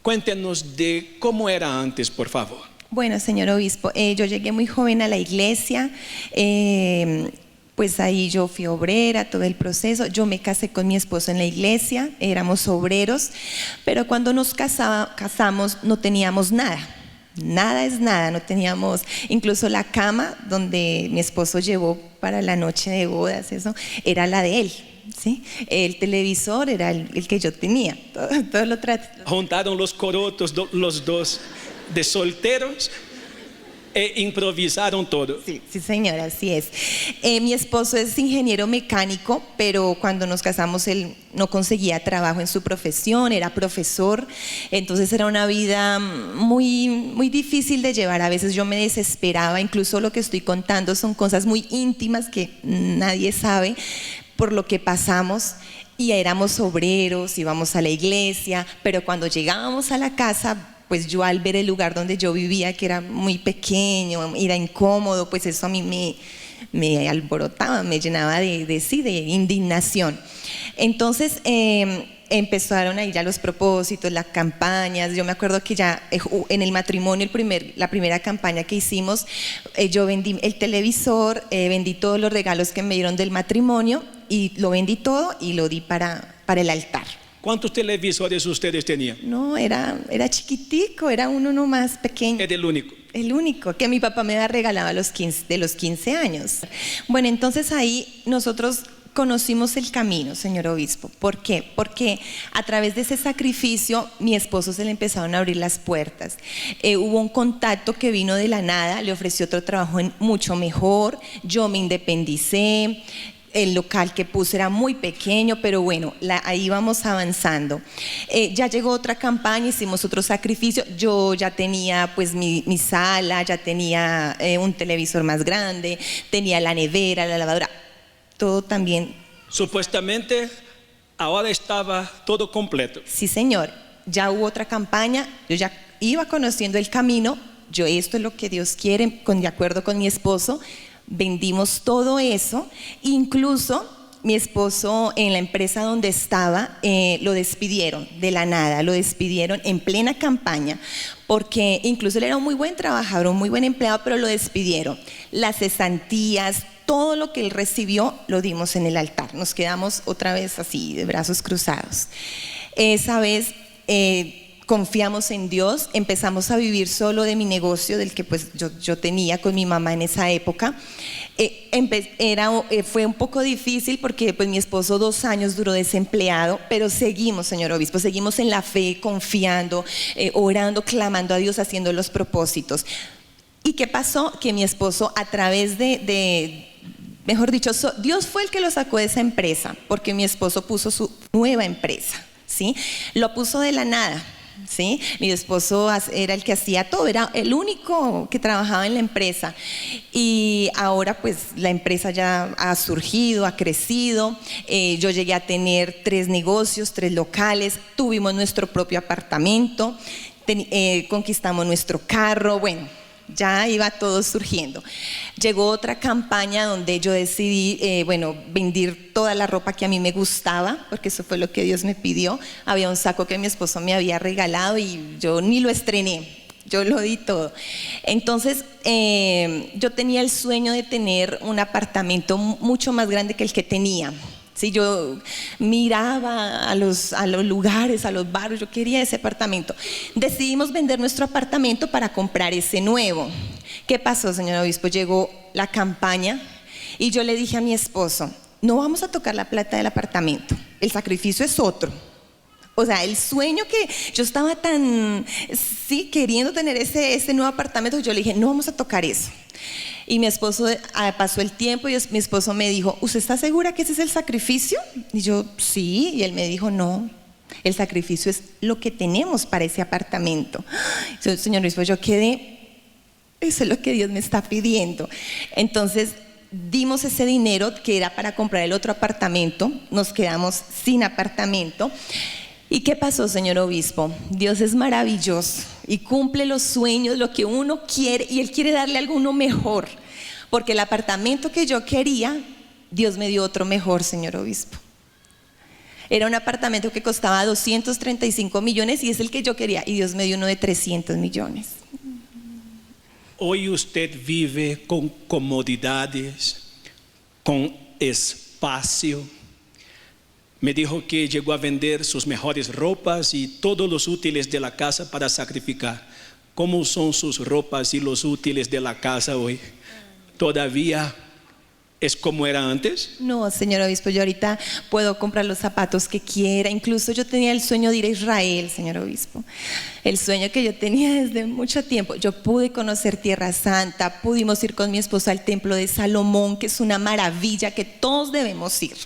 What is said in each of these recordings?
Cuéntenos de cómo era antes, por favor. Bueno, señor obispo, yo llegué muy joven a la iglesia, pues ahí yo fui obrera, todo el proceso. Yo me casé con mi esposo en la iglesia, éramos obreros, pero cuando nos casamos no teníamos nada. Nada es nada, no teníamos, incluso la cama donde mi esposo llevó para la noche de bodas, eso era la de él, ¿sí? El televisor era el que yo tenía, todo lo traté. Juntaron los corotos, los dos de solteros e improvisaron todo. Sí, sí, señora, así es. Mi esposo es ingeniero mecánico, pero cuando nos casamos él no conseguía trabajo en su profesión, era profesor, entonces era una vida muy, muy difícil de llevar. A veces yo me desesperaba, incluso lo que estoy contando son cosas muy íntimas que nadie sabe por lo que pasamos. Y éramos obreros, íbamos a la iglesia, pero cuando llegábamos a la casa, pues yo al ver el lugar donde yo vivía, que era muy pequeño, era incómodo, pues eso a mí me alborotaba, me llenaba de indignación. Entonces empezaron ahí ya los propósitos, las campañas. Yo me acuerdo que ya en el matrimonio, la primera campaña que hicimos, yo vendí el televisor, vendí todos los regalos que me dieron del matrimonio y lo vendí todo y lo di para el altar. ¿Cuántos televisores ustedes tenían? No, era chiquitico, era uno nomás pequeño. Era el único. El único, que mi papá me había regalado de los 15 años. Bueno, entonces ahí nosotros conocimos el camino, señor obispo. ¿Por qué? Porque a través de ese sacrificio mi esposo se le empezaron a abrir las puertas. Hubo un contacto que vino de la nada, le ofreció otro trabajo mucho mejor, yo me independicé. El local que puse era muy pequeño, pero bueno, ahí vamos avanzando. Ya llegó otra campaña, hicimos otro sacrificio. Yo ya tenía pues mi sala, ya tenía un televisor más grande, tenía la nevera, la lavadora, todo también. Supuestamente ahora estaba todo completo. Sí, señor, ya hubo otra campaña, yo ya iba conociendo el camino, esto es lo que Dios quiere, de acuerdo con mi esposo. Vendimos todo eso, incluso mi esposo en la empresa donde estaba lo despidieron de la nada, lo despidieron en plena campaña, porque incluso él era un muy buen trabajador, un muy buen empleado, pero lo despidieron. Las cesantías, todo lo que él recibió lo dimos en el altar, nos quedamos otra vez así de brazos cruzados. Esa vez confiamos en Dios, empezamos a vivir solo de mi negocio, del que pues yo tenía con mi mamá en esa época. Fue un poco difícil porque pues mi esposo 2 años duró desempleado, pero seguimos, señor obispo, seguimos en la fe, confiando, orando, clamando a Dios, haciendo los propósitos. ¿Y qué pasó? Que mi esposo a través mejor dicho, Dios fue el que lo sacó de esa empresa, porque mi esposo puso su nueva empresa, ¿sí? Lo puso de la nada. ¿Sí? Mi esposo era el que hacía todo, era el único que trabajaba en la empresa y ahora pues la empresa ya ha surgido, ha crecido. Yo llegué a tener 3 negocios, 3 locales, tuvimos nuestro propio apartamento, conquistamos nuestro carro, bueno, ya iba todo surgiendo. Llegó otra campaña donde yo decidí, vender toda la ropa que a mí me gustaba, porque eso fue lo que Dios me pidió. Había un saco que mi esposo me había regalado y yo ni lo estrené, yo lo di todo. Entonces, yo tenía el sueño de tener un apartamento mucho más grande que el que tenía. Sí, yo miraba a los lugares, a los barrios, yo quería ese apartamento. Decidimos vender nuestro apartamento para comprar ese nuevo. ¿Qué pasó, señor obispo? Llegó la campaña y yo le dije a mi esposo, no vamos a tocar la plata del apartamento, el sacrificio es otro. O sea, el sueño que yo estaba queriendo tener ese nuevo apartamento, yo le dije, no vamos a tocar eso. Y mi esposo, pasó el tiempo y mi esposo me dijo, ¿usted está segura que ese es el sacrificio? Y yo, sí, y él me dijo, no, el sacrificio es lo que tenemos para ese apartamento. Entonces, señor obispo, yo quedé, eso es lo que Dios me está pidiendo. Entonces, dimos ese dinero que era para comprar el otro apartamento, nos quedamos sin apartamento. ¿Y qué pasó, señor obispo? Dios es maravilloso y cumple los sueños, lo que uno quiere, y Él quiere darle a alguno mejor, porque el apartamento que yo quería, Dios me dio otro mejor, señor obispo. Era un apartamento que costaba 235 millones y es el que yo quería. Y Dios me dio uno de 300 millones. Hoy usted vive con comodidades, con espacio. Me dijo que llegó a vender sus mejores ropas y todos los útiles de la casa para sacrificar. ¿Cómo son sus ropas y los útiles de la casa hoy? ¿Todavía es como era antes? No, señor obispo, yo ahorita puedo comprar los zapatos que quiera. Incluso yo tenía el sueño de ir a Israel, señor obispo. El sueño que yo tenía desde mucho tiempo. Yo pude conocer Tierra Santa, pudimos ir con mi esposo al templo de Salomón, que es una maravilla que todos debemos ir.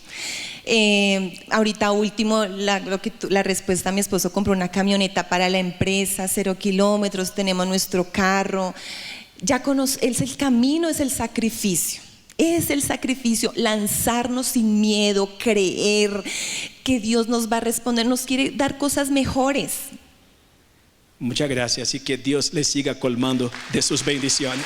Ahorita último, la respuesta a mi esposo: compró una camioneta para la empresa, 0 kilómetros, tenemos nuestro carro. Ya es el camino, es el sacrificio. Es el sacrificio, lanzarnos sin miedo, creer que Dios nos va a responder, nos quiere dar cosas mejores. Muchas gracias y que Dios les siga colmando de sus bendiciones.